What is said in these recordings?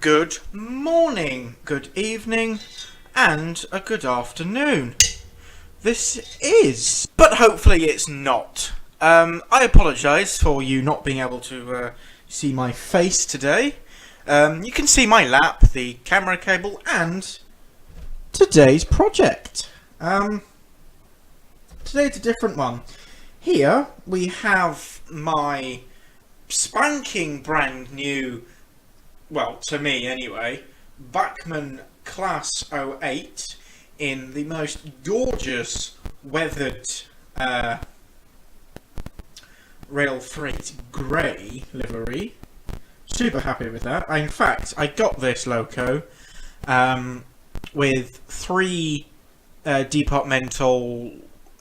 Good morning, good evening, and a good afternoon. This is, but hopefully it's not. I apologise for you not being able to see my face today. You can see my lap, the camera cable, and today's project. Today's a different one. Here we have my spanking brand new, well, to me anyway, Bachmann Class 08 in the most gorgeous weathered rail freight grey livery. Super happy with that. In fact, I got this loco with three departmental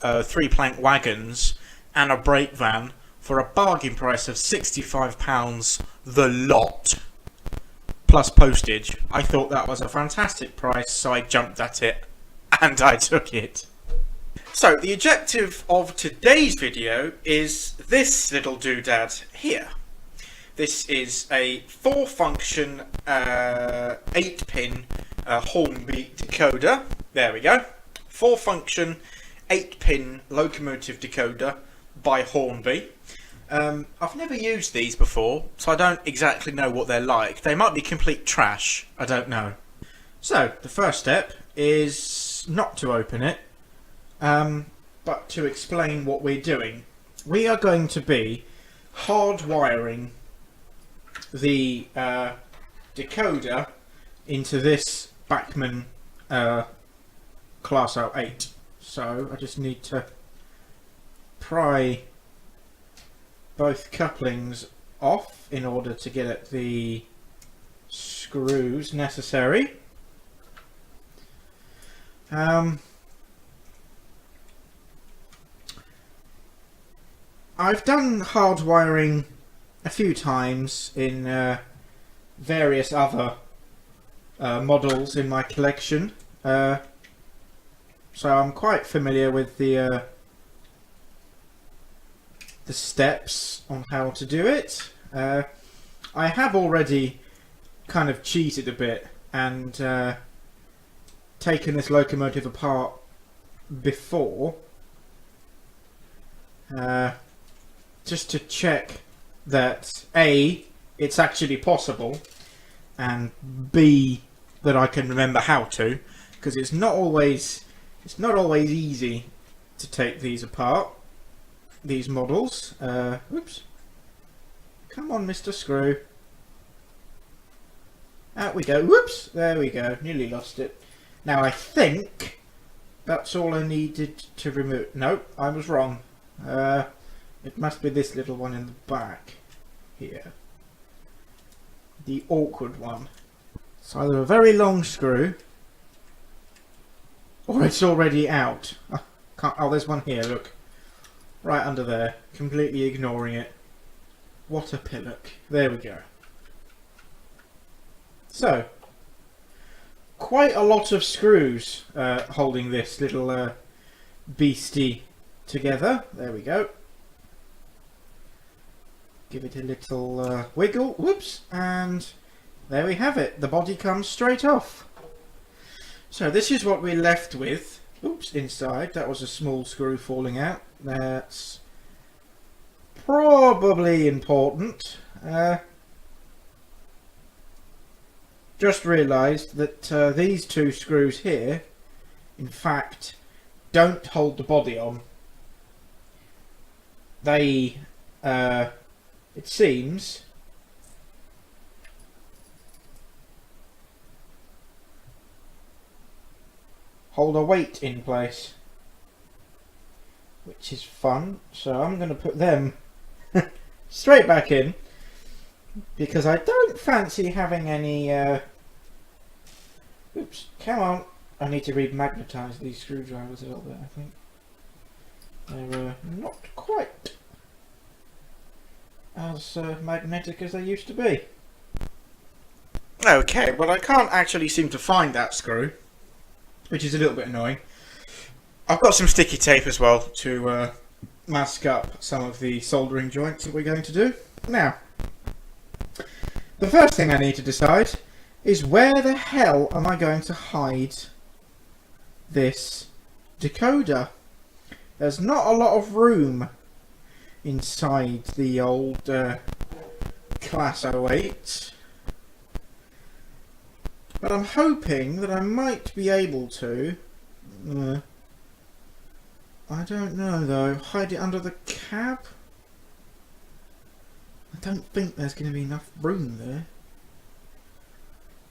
3-plank wagons and a brake van for a bargain price of £65 the lot, plus postage. I thought that was a fantastic price, so I jumped at it and I took it. So the objective of today's video is this little doodad here. This is a 4-function 8-pin Hornby decoder. There we go. 4-function 8-pin locomotive decoder by Hornby. I've never used these before, so I don't exactly know what they're like. They might be complete trash, I don't know. So, the first step is not to open it, but to explain what we're doing. We are going to be hardwiring the decoder into this Bachmann Class 08. So, I just need to pry both couplings off in order to get at the screws necessary. I've done hardwiring a few times in various other models in my collection, so I'm quite familiar with the steps on how to do it. I have already kind of cheated a bit and taken this locomotive apart before, just to check that A, it's actually possible, and B, that I can remember how to, because it's not always easy to take these apart. These models. Whoops. Come on, Mr. Screw. Out we go. Whoops. There we go. Nearly lost it. Now I think that's all I needed to remove. Nope, I was wrong. It must be this little one in the back here. The awkward one. It's either a very long screw or it's already out. Oh, there's one here, look. Right under there, completely ignoring it. What a pillock. There we go. So, quite a lot of screws holding this little beastie together. There we go. Give it a little wiggle. Whoops. And there we have it. The body comes straight off. So this is what we're left with. Oops, inside. That was a small screw falling out. That's probably important. Just realised that these two screws here, in fact, don't hold the body on. They, it seems, hold a weight in place, which is fun. So I'm going to put them straight back in, because I don't fancy having any oops, come on, I need to remagnetise these screwdrivers a little bit. I think they're not quite as magnetic as they used to be. Okay, well, I can't actually seem to find that screw, which is a little bit annoying. I've got some sticky tape as well to mask up some of the soldering joints that we're going to do. Now, the first thing I need to decide is where the hell am I going to hide this decoder? There's not a lot of room inside the old Class 08. But I'm hoping that I might be able to... I don't know though. Hide it under the cab? I don't think there's going to be enough room there.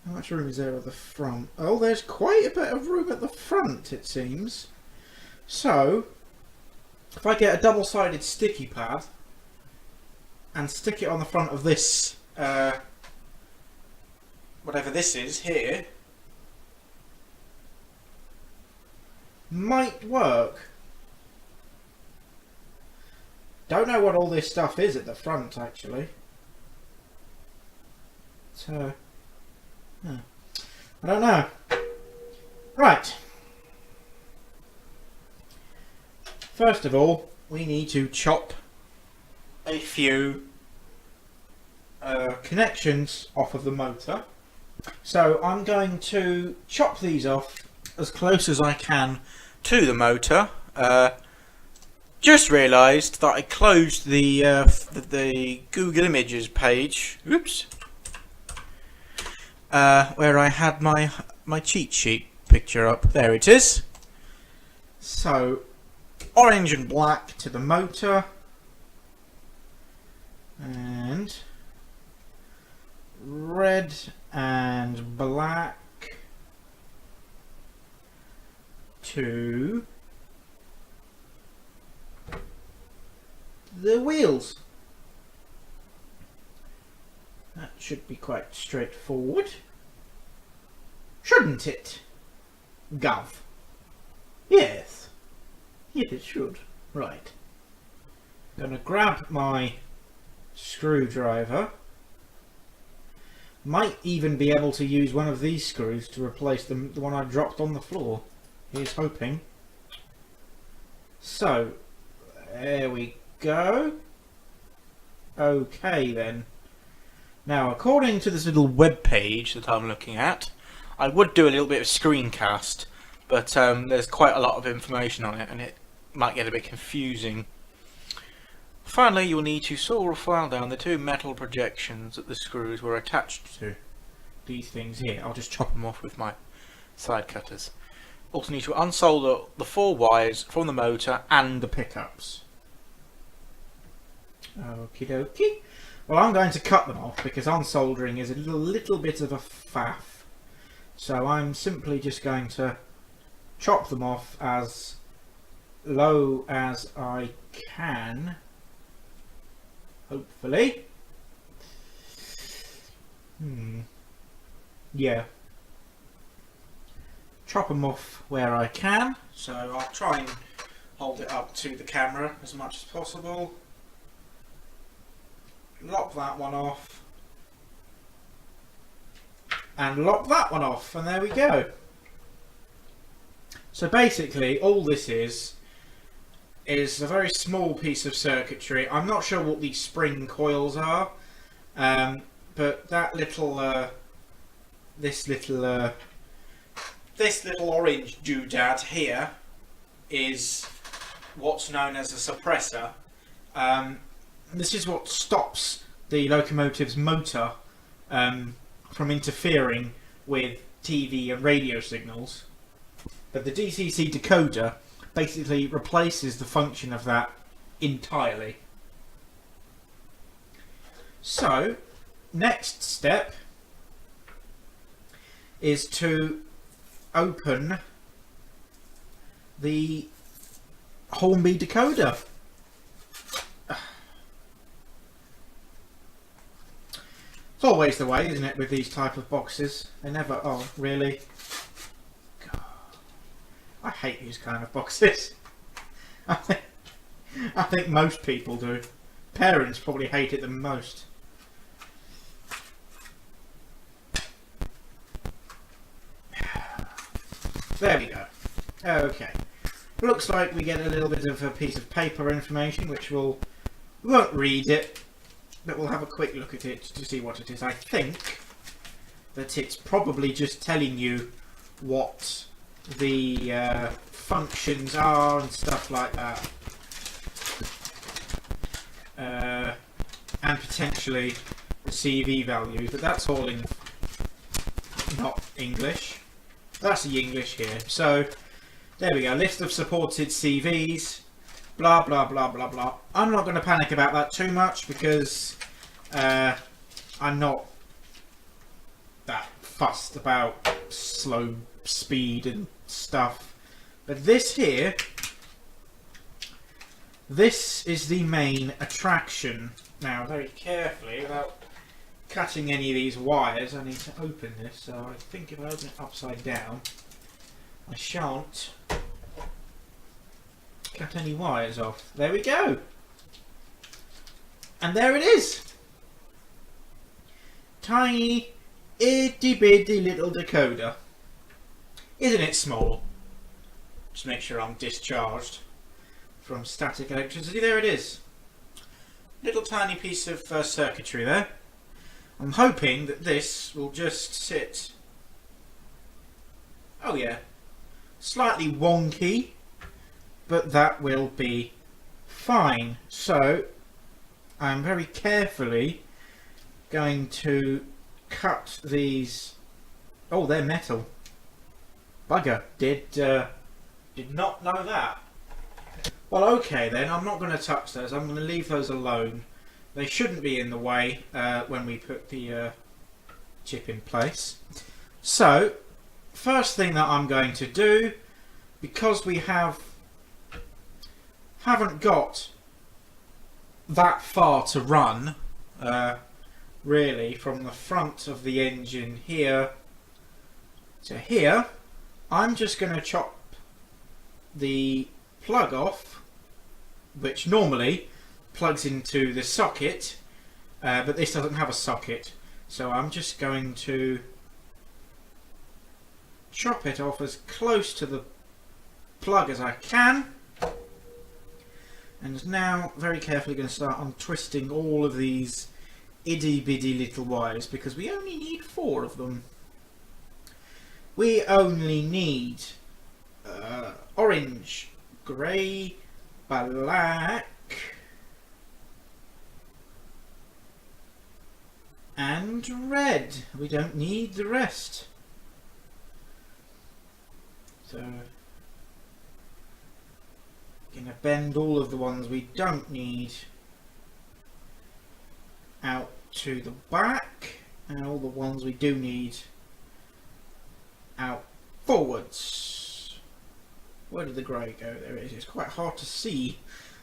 How much room is there at the front? Oh, there's quite a bit of room at the front, it seems. So, if I get a double-sided sticky pad and stick it on the front of this, whatever this is here, might work. Don't know what all this stuff is at the front, actually. So, I don't know. Right. First of all, we need to chop a few connections off of the motor. So I'm going to chop these off as close as I can to the motor. Just realised that I closed the Google Images page. Oops. Where I had my cheat sheet picture up. There it is. So, orange and black to the motor, and red and black to the wheels. That should be quite straightforward, shouldn't it, Gov? Yes. Yes, it should. Right. I'm going to grab my screwdriver. Might even be able to use one of these screws to replace the one I dropped on the floor. Here's hoping. So, there we go. Okay then. Now, according to this little web page that I'm looking at, I would do a little bit of screencast, but there's quite a lot of information on it and it might get a bit confusing. Finally, you'll need to saw or file down the two metal projections that the screws were attached to. These things here, I'll just chop them off with my side cutters. Also need to unsolder the 4 wires from the motor and the pickups. Okie dokie. Well, I'm going to cut them off because unsoldering is a little bit of a faff. So I'm simply just going to chop them off as low as I can. Hopefully. Yeah. Chop them off where I can. So I'll try and hold it up to the camera as much as possible. Lop that one off. And lop that one off. And there we go. So basically all this is a very small piece of circuitry. I'm not sure what these spring coils are, but that little, this little orange doodad here is what's known as a suppressor. This is what stops the locomotive's motor from interfering with TV and radio signals. But the DCC decoder basically replaces the function of that entirely. So, next step is to open the Hornby decoder. It's always the way, isn't it, with these type of boxes? They never... Oh, really? God. I hate these kind of boxes. I think most people do. Parents probably hate it the most. There we go. Okay. Looks like we get a little bit of a piece of paper information, which we won't read it, but we'll have a quick look at it to see what it is. I think that it's probably just telling you what the functions are and stuff like that. And potentially the CV value, but that's all in not English. That's the English here. So there we go, list of supported CVs, blah blah blah blah blah. I'm not going to panic about that too much because I'm not that fussed about slow speed and stuff. But this here, this is the main attraction. Now, very carefully, without cutting any of these wires, I need to open this. So I think if I open it upside down, I shan't cut any wires off. There we go. And there it is. Tiny, itty bitty little decoder. Isn't it small? Just make sure I'm discharged from static electricity. There it is. Little tiny piece of circuitry there. I'm hoping that this will just sit, oh yeah, slightly wonky, but that will be fine. So I'm very carefully going to cut these. Oh, they're metal. Bugger, did not know that. Well, okay then, I'm not going to touch those. I'm going to leave those alone. They shouldn't be in the way when we put the chip in place. So, first thing that I'm going to do, because we haven't got that far to run, really, from the front of the engine here to here, I'm just going to chop the plug off, which normally plugs into the socket, but this doesn't have a socket, so I'm just going to chop it off as close to the plug as I can, and now very carefully going to start untwisting all of these itty bitty little wires, because we only need 4 of them. We only need orange, grey, black and red. We don't need the rest. So gonna bend all of the ones we don't need out to the back, and all the ones we do need out forwards. Where did the grey go? There it is. It's quite hard to see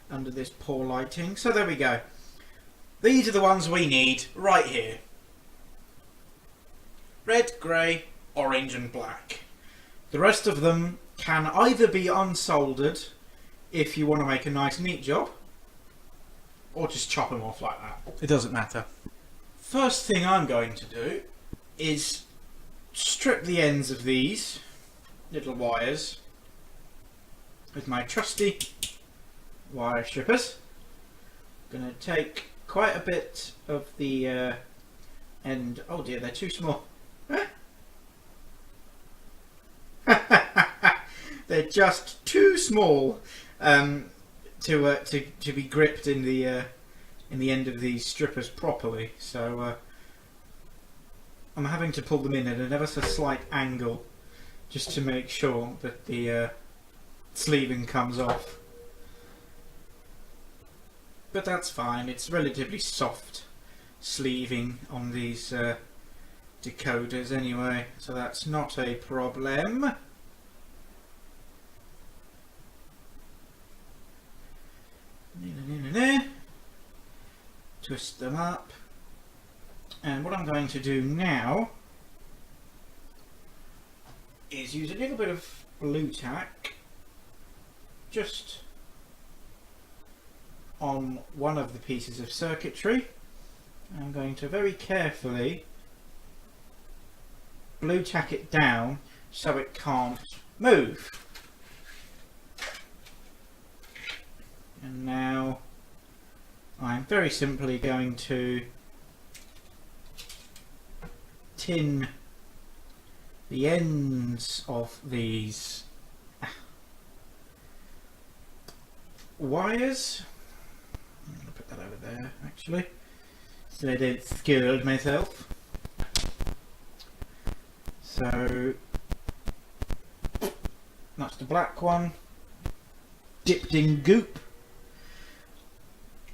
under this poor lighting. So there we go. These are the ones we need right here. Red, grey, orange and black. The rest of them can either be unsoldered if you want to make a nice neat job, or just chop them off like that. It doesn't matter. First thing I'm going to do is strip the ends of these little wires with my trusty wire strippers. I'm going to take quite a bit of the end. Oh dear, they're too small. They're just too small to be gripped in the end of these strippers properly. So I'm having to pull them in at an ever so slight angle just to make sure that the sleeving comes off. But that's fine, it's relatively soft sleeving on these decoders anyway, so that's not a problem. Twist them up, and what I'm going to do now is use a little bit of blue tack just on one of the pieces of circuitry. I'm going to very carefully blue tack it down so it can't move. And now I'm very simply going to tin the ends of these wires. I'm going to put that over there actually, so I don't scald myself. So that's the black one, dipped in goop.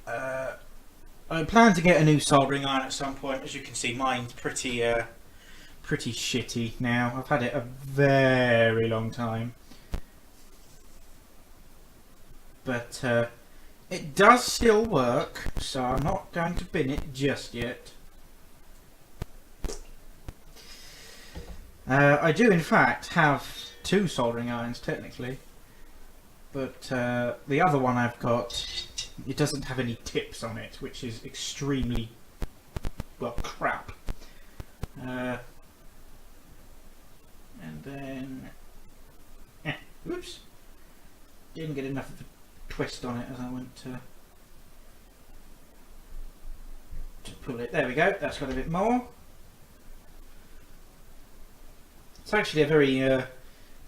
I plan to get a new soldering iron at some point. As you can see, mine's pretty shitty now. I've had it a very long time, but it does still work, so I'm not going to bin it just yet. I do in fact have 2 soldering irons technically, but the other one I've got, it doesn't have any tips on it, which is extremely, well, crap. And then, whoops, didn't get enough of a twist on it as I went to pull it. There we go, that's got a bit more. It's actually a very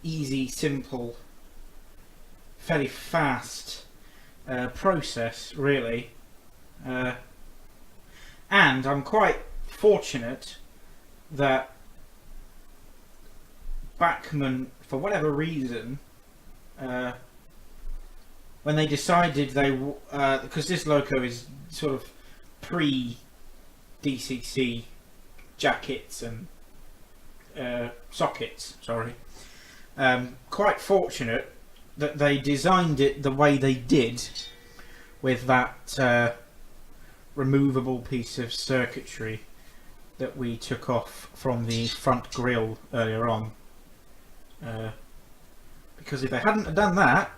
easy, simple, fairly fast process, really. And I'm quite fortunate that Bachmann, for whatever reason, when they decided they, because this loco is sort of pre-DCC jackets and sockets, sorry. Quite fortunate that they designed it the way they did, with that removable piece of circuitry that we took off from the front grille earlier on. Because if they hadn't done that,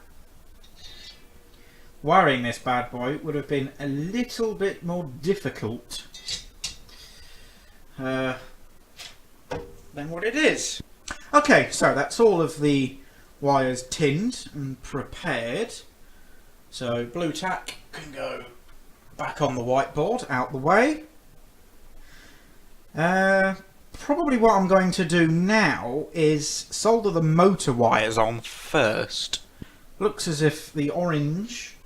wiring this bad boy would have been a little bit more difficult than what it is. Okay, so that's all of the wires tinned and prepared. So blue tack can go back on the whiteboard, out the way. Probably what I'm going to do now is solder the motor wires on first. Looks as if the orange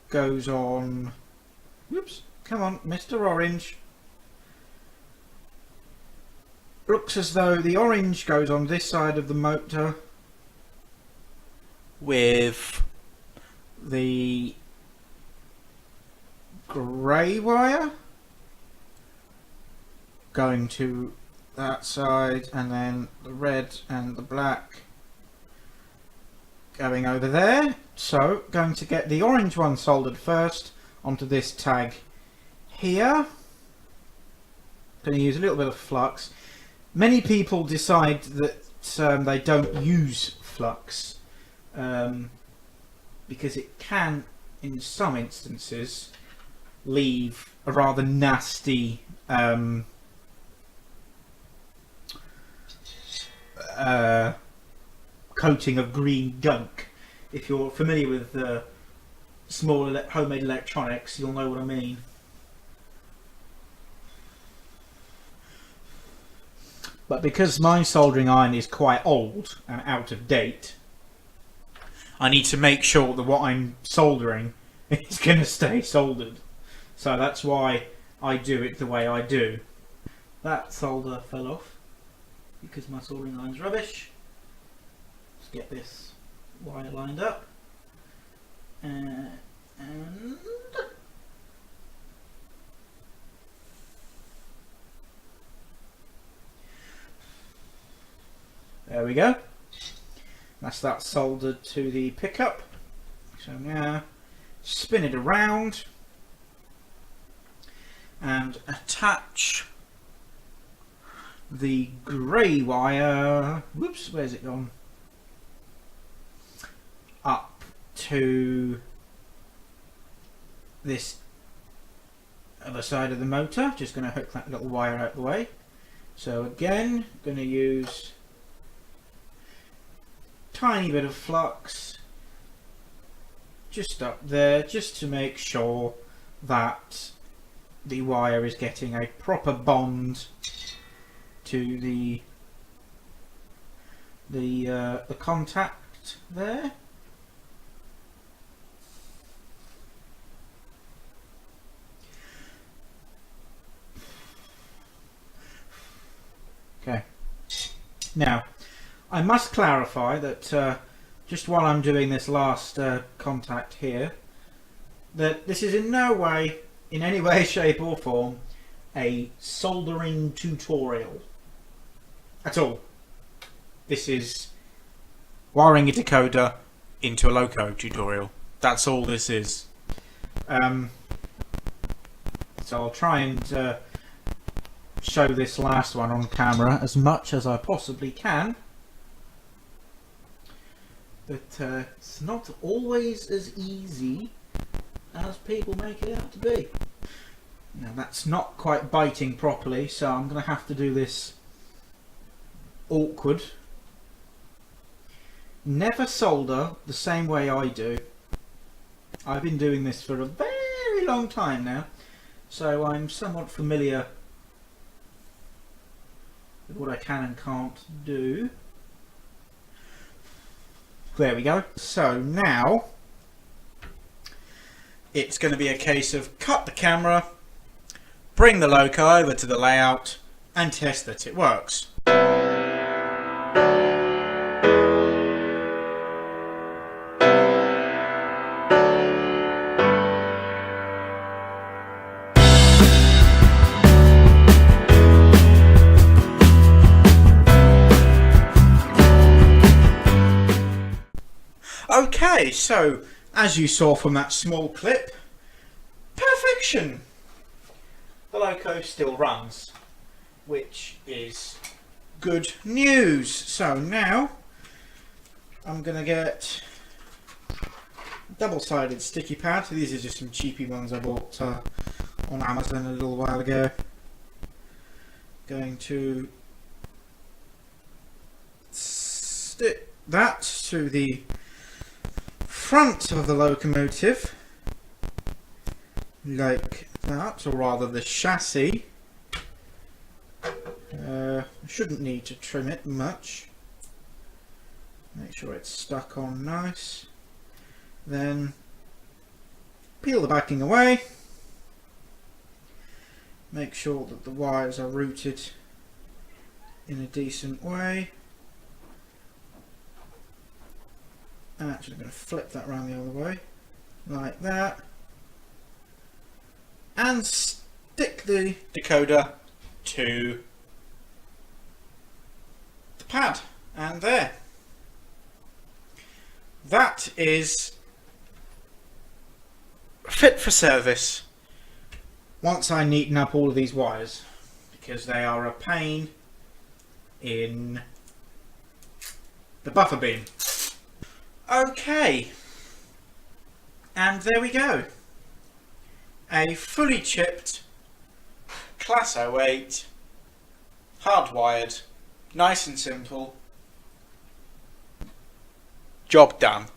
goes on... Whoops, come on, Mr. Orange. Looks as though the orange goes on this side of the motor, with the grey wire going to that side, and then the red and the black going over there. So going to get the orange one soldered first onto this tag here. Going to use a little bit of flux. Many people decide that they don't use flux because it can, in some instances, leave a rather nasty coating of green gunk. If you're familiar with small homemade electronics, you'll know what I mean. But because my soldering iron is quite old and out of date, I need to make sure that what I'm soldering is going to stay soldered. So that's why I do it the way I do. That solder fell off because my soldering iron's rubbish. Let's get this wire lined up. And there we go. That's that soldered to the pickup. So now spin it around and attach the grey wire. Whoops, where's it gone? Up to this other side of the motor. Just going to hook that little wire out of the way. So again, going to use tiny bit of flux just up there, just to make sure that the wire is getting a proper bond to the the contact there. Okay. Now, I must clarify that just while I'm doing this last contact here, that this is in any way, shape or form, a soldering tutorial at all. This is wiring a decoder into a loco tutorial. That's all this is. So I'll try and show this last one on camera as much as I possibly can, but it's not always as easy as people make it out to be. Now that's not quite biting properly, so I'm going to have to do this awkward. Never solder the same way I do. I've been doing this for a very long time now, so I'm somewhat familiar with what I can and can't do. There we go. So now it's going to be a case of cut the camera, bring the loco over to the layout and test that it works. Okay, so as you saw from that small clip, perfection! The loco still runs, which is good news. So now I'm going to get a double-sided sticky pad. These are just some cheapy ones I bought on Amazon a little while ago. Going to stick that to the front of the locomotive like that, or rather the chassis. Shouldn't need to trim it much. Make sure it's stuck on nice. Then peel the backing away. Make sure that the wires are routed in a decent way. I'm actually going to flip that around the other way, like that, and stick the decoder to the pad, and there. That is fit for service once I neaten up all of these wires, because they are a pain in the buffer bin. Okay, and there we go, a fully chipped Class 08, hardwired, nice and simple, job done.